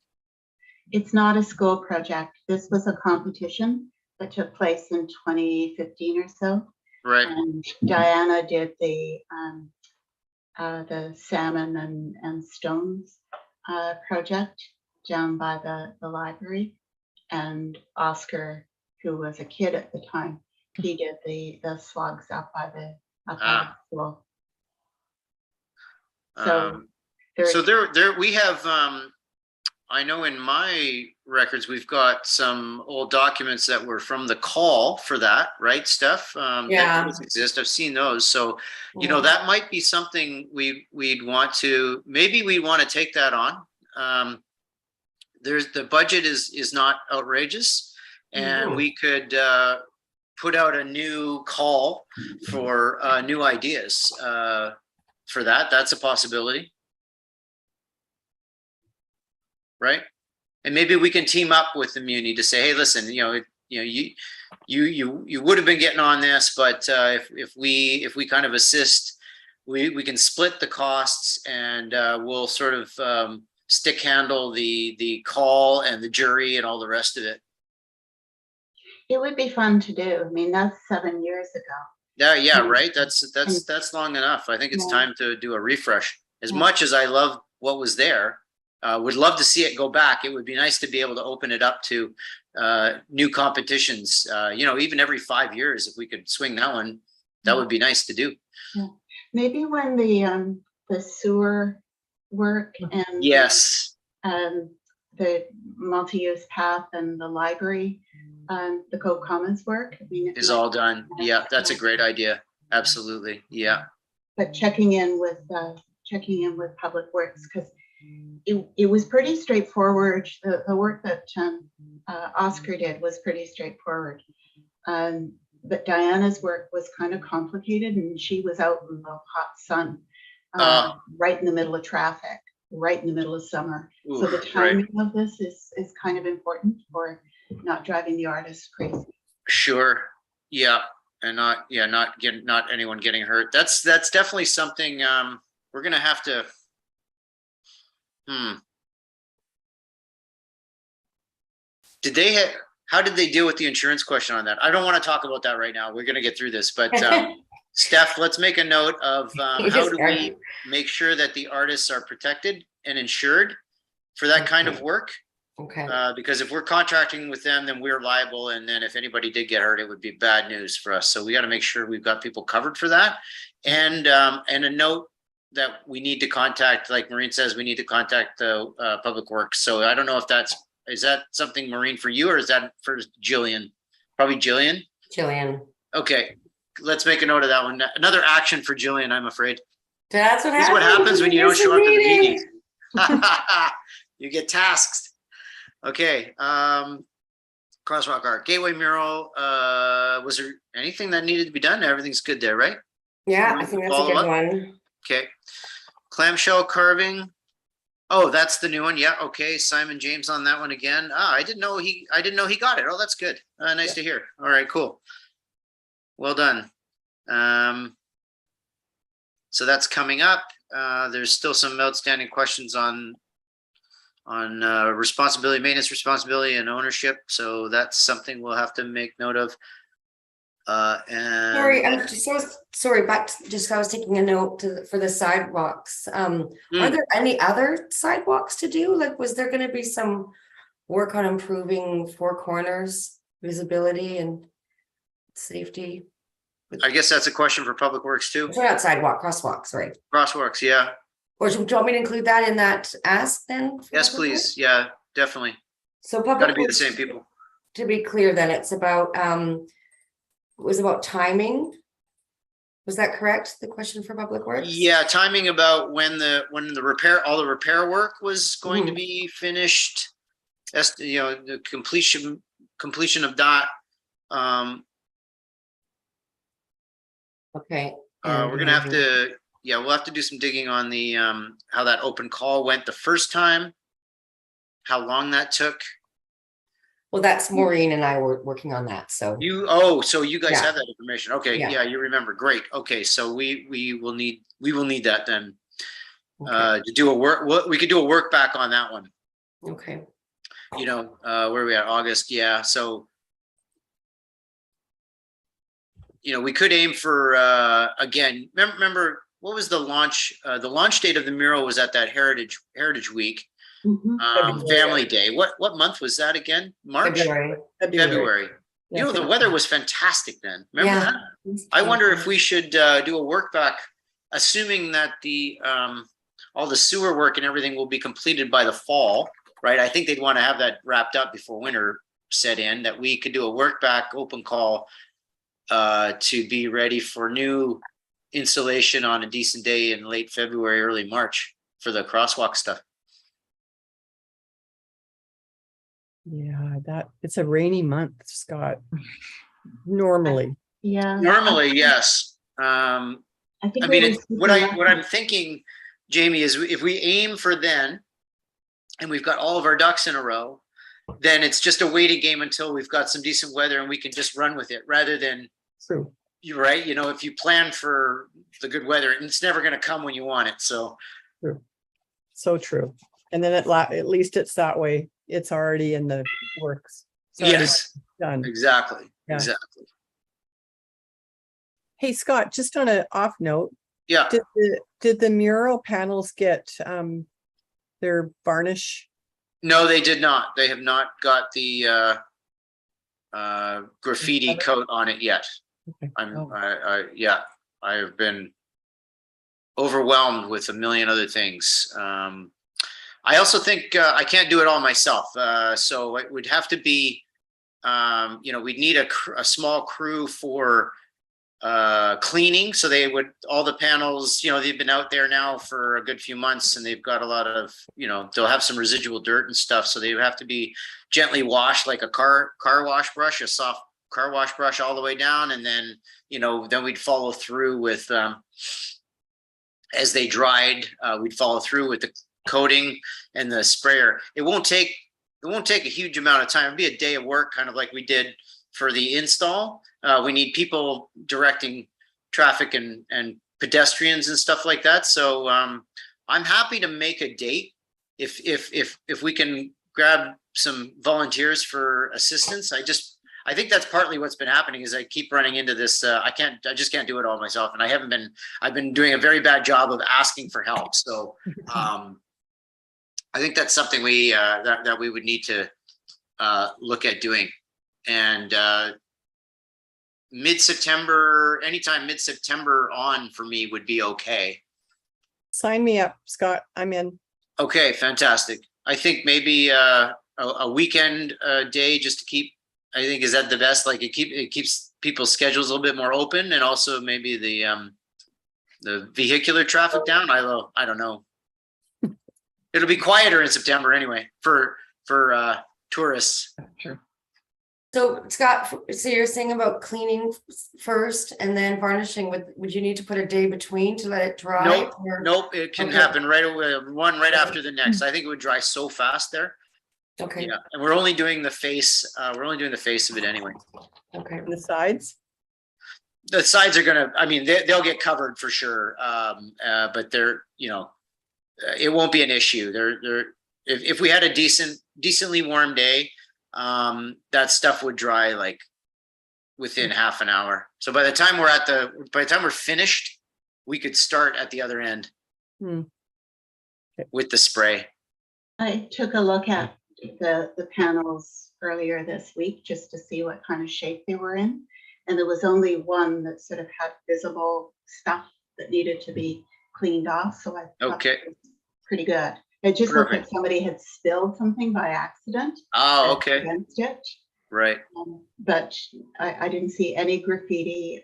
It's not a school project. This was a competition that took place in 2015 or so. Right. And Diana did the salmon and stones project down by the library. And Oscar, who was a kid at the time, he did the slugs up by the school. So there we have I know in my records we've got some old documents that were from the call for that, right, Steph? Yeah. That exist. I've seen those. So you know, that might be something we'd want to take that on. The budget is not outrageous, and we could put out a new call for new ideas for that. That's a possibility, right? And maybe we can team up with the Muni to say, hey, listen, you would have been getting on this, but if we kind of assist, we can split the costs, and we'll sort of stick handle the call and the jury and all the rest of it. it would be fun to do. I mean, that's 7 years ago. Yeah, right. That's long enough. I think it's time to do a refresh. As much as I love what was there, would love to see it go back. It would be nice to be able to open it up to new competitions. Even every 5 years, if we could swing that one, that would be nice to do. Yeah. Maybe when the sewer work and yes, the multi-use path and the library, the Cove Commons work. I mean, Is all done. Yeah, that's a great idea. Absolutely. Yeah. But checking in with Public Works, because it was pretty straightforward. The work that Oscar did was pretty straightforward. But Diana's work was kind of complicated, and she was out in the hot sun, right in the middle of traffic, right in the middle of summer. So the timing of this is kind of important for not driving the artist crazy. Sure. Yeah. And not anyone getting hurt. That's definitely something we're gonna have to. How did they deal with the insurance question on that? I don't want to talk about that right now. We're gonna get through this, but Steph, let's make a note of how do we make sure that the artists are protected and insured for that kind of work. Okay. Because if we're contracting with them, then we're liable. And then if anybody did get hurt, it would be bad news for us. So we got to make sure we've got people covered for that. And a note that we need to contact, like Maureen says, we need to contact the Public Works. So I don't know if is that something, Maureen, for you, or is that for Gillian? Probably Gillian. Gillian. Okay. Let's make a note of that one. Another action for Gillian, I'm afraid. That's what This is what happens when you don't show up to the meetings. You get tasked. Okay, Crosswalk Art, Gateway Mural, was there anything that needed to be done? Everything's good there, right? Yeah, I think that's a good one. Okay, clamshell carving. Oh, that's the new one. Yeah, okay, Simon James on that one again. I didn't know he got it. Oh, that's good. Nice to hear. All right, cool. Well done. So that's coming up. There's still some outstanding questions on responsibility, maintenance responsibility, and ownership. So that's something we'll have to make note of. And Sorry, I'm just sorry. I was taking a note for the sidewalks. Are there any other sidewalks to do? Like, was there going to be some work on improving Four Corners visibility and safety? I guess that's a question for Public Works too. So not sidewalk, crosswalks, right? Crosswalks, yeah. Or do you want me to include that in that ask then? Yes, please. Yeah, definitely. So Public Got to be the Works, same people. to be clear, then it's about it was about timing. Was that correct? The question for Public Works? Yeah, timing about when the all the repair work was going to be finished. The completion of that. Okay. We're gonna have to. Yeah, we'll have to do some digging on the how that open call went the first time, how long that took. Well, that's Maureen and I were working on that. So so you guys have that information. Okay, yeah, you remember. Great. Okay, so we will need that then to do a work. We could do a work back on that one. Okay. Where are we at? August. Yeah. So we could aim for again. Remember. What was the launch? The launch date of the mural was at that Heritage Week, Family Day. What month was that again? March? February. Yeah, the weather was fantastic then. Remember that? I wonder if we should do a work back, assuming that all the sewer work and everything will be completed by the fall, right? I think they'd want to have that wrapped up before winter set in. That we could do a work back open call to be ready for new installation on a decent day in late February, early March for the crosswalk stuff. Yeah, it's a rainy month, Scott. Normally. Yeah. Normally, yes. I mean, what I'm thinking, Jamie, is if we aim for then, and we've got all of our ducks in a row, then it's just a waiting game until we've got some decent weather and we can just run with it, rather than. True. You're right. If you plan for the good weather, it's never going to come when you want it. So true. So true. And then at least it's that way. It's already in the works. Yes, done. Exactly. Yeah. Exactly. Hey, Scott, just on an off note. Yeah. Did the mural panels get their varnish? No, they did not. They have not got the graffiti coat on it yet. Okay. I have been overwhelmed with a million other things. I I also think I can't do it all myself. So it would have to be, we'd need a small crew for cleaning. So they would, all the panels, they've been out there now for a good few months and they've got a lot of, they'll have some residual dirt and stuff. So they would have to be gently washed like a car wash brush, a soft car wash brush all the way down. And then, then we'd follow through with, as they dried, we'd follow through with the coating and the sprayer. It won't take a huge amount of time. It'd be a day of work, kind of like we did for the install. We need people directing traffic and pedestrians and stuff like that. So I'm happy to make a date if we can grab some volunteers for assistance. I think that's partly what's been happening is I keep running into this. I just can't do it all myself. And I've been doing a very bad job of asking for help. So I think that's something that we would need to look at doing. And anytime mid-September on for me would be okay. Sign me up, Scott. I'm in. Okay, fantastic. I think maybe a weekend day just to keep, I think, is that the best? Like it keeps people's schedules a little bit more open, and also maybe the vehicular traffic down. I don't know. It'll be quieter in September anyway for tourists. Sure. So Scott, so you're saying about cleaning first and then varnishing, would you need to put a day between to let it dry? Nope. It can Okay. happen right away, one right after the next. I think it would dry so fast there. Okay, Yeah, and we're only doing the face. We're only doing the face of it anyway. okay. And the sides? The sides are gonna. I mean, they'll get covered for sure. But they're, it won't be an issue. If we had a decently warm day, that stuff would dry like within half an hour. So by the time we're finished, we could start at the other end with the spray. I took a look at the panels earlier this week just to see what kind of shape they were in. And there was only one that sort of had visible stuff that needed to be cleaned off. So I thought it was pretty good. It just looked like somebody had spilled something by accident. Oh, okay. Against it. Right. But I didn't see any graffiti.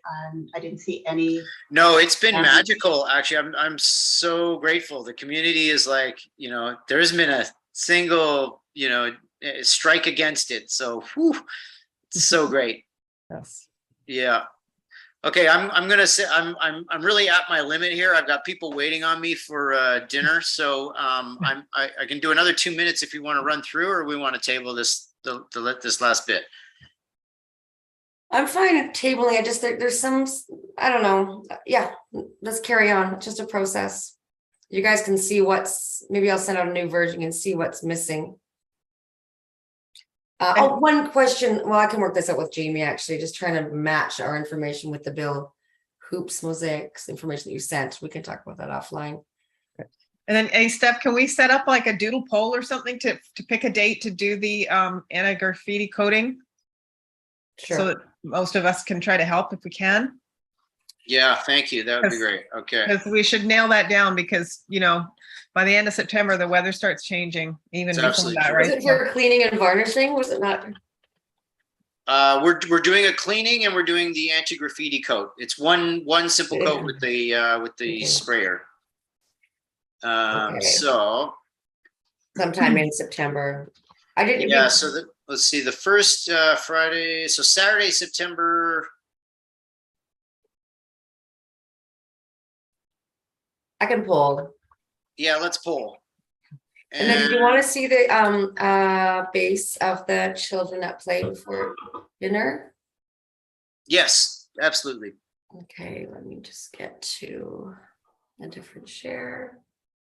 I didn't see any. No, it's been magical. Actually, I'm so grateful. The community is like, there hasn't been a single, strike against it. So, it's so great. Yes. Yeah. Okay, I'm gonna say I'm really at my limit here. I've got people waiting on me for dinner, so I can do another 2 minutes if you want to run through, or we want to table this to let this last bit. I'm fine tabling it. Just there's some, I don't know. Yeah, let's carry on. It's just a process. You guys can see maybe I'll send out a new version and see what's missing. One question. Well, I can work this out with Jamie, actually, just trying to match our information with the bill hoops, mosaics, information that you sent. We can talk about that offline. And then, hey, Steph, can we set up like a doodle poll or something to pick a date to do the anti-graffiti coating? Sure. So that most of us can try to help if we can. Yeah, thank you. That would be great. Okay. Because we should nail that down because, by the end of September, the weather starts changing even It's before absolutely that, true. Was right? it for cleaning and varnishing? Was it not? We're doing a cleaning and we're doing the anti-graffiti coat. It's one simple coat with the sprayer. Okay. So Sometime in September. I didn't. yeah, so let's see, the first Friday, so Saturday, September. I can pull. Yeah, let's pull. And then, do you want to see the base of the children at play before dinner? Yes, absolutely. Okay, let me just get to a different share.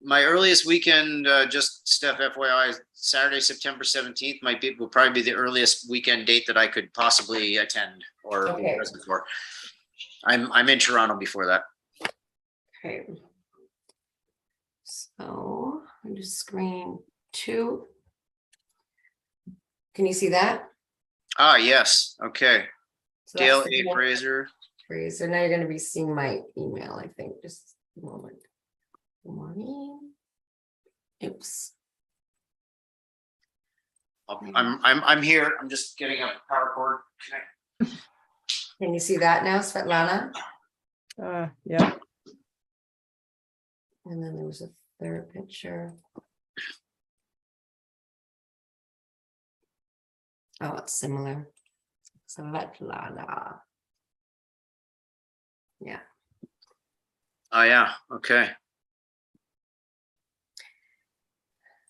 My earliest weekend, just Steph, FYI, Saturday, September 17th will probably be the earliest weekend date that I could possibly attend or be present for. I'm in Toronto before that. Okay. So I'm just screen 2. Can you see that? Ah, yes. Okay. So Dale that's the A. Fraser. So now you're going to be seeing my email, I think. Just a moment. Good morning. Oops. I'm here. I'm just getting a power cord connect. Can you see that now, Svetlana? Yeah, And then there was a third picture. Oh, it's similar. Svetlana. Yeah. Oh, yeah. Okay.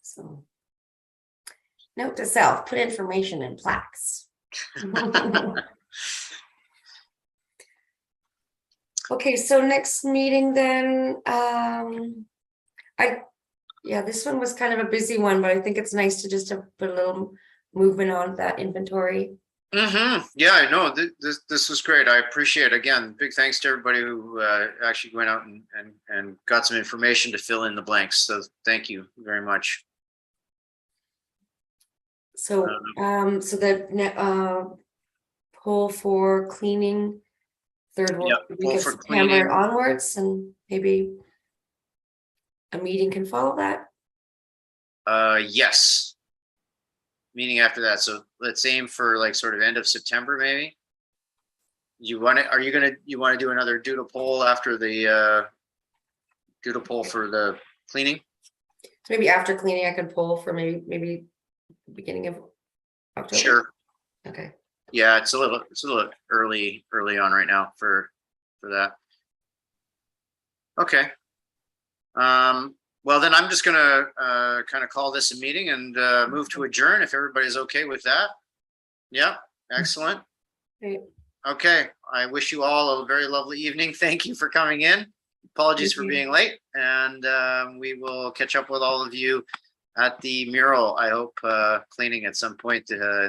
So. Note to self, put information in plaques. Okay, so next meeting then, this one was kind of a busy one, but I think it's nice to just to put a little movement on that inventory. Yeah, I know. This was great. I appreciate it. Again, big thanks to everybody who actually went out and got some information to fill in the blanks. So thank you very much. So, so the poll for cleaning, third Yeah, week poll of for September cleaning. onwards, and maybe a meeting can follow that. Yes. Meeting after that. So let's aim for like sort of end of September, maybe. You want to? You want to do another doodle poll after the doodle poll for the cleaning? So maybe after cleaning, I could poll for maybe beginning of October. Sure. Okay. Yeah, it's a little early on right now for that. Okay. Well, then I'm just gonna kind of call this a meeting and move to adjourn if everybody's okay with that. Yeah, excellent. Great. Okay, I wish you all a very lovely evening. Thank you for coming in. Apologies for Thank you. being late, and we will catch up with all of you at the mural. I hope cleaning at some point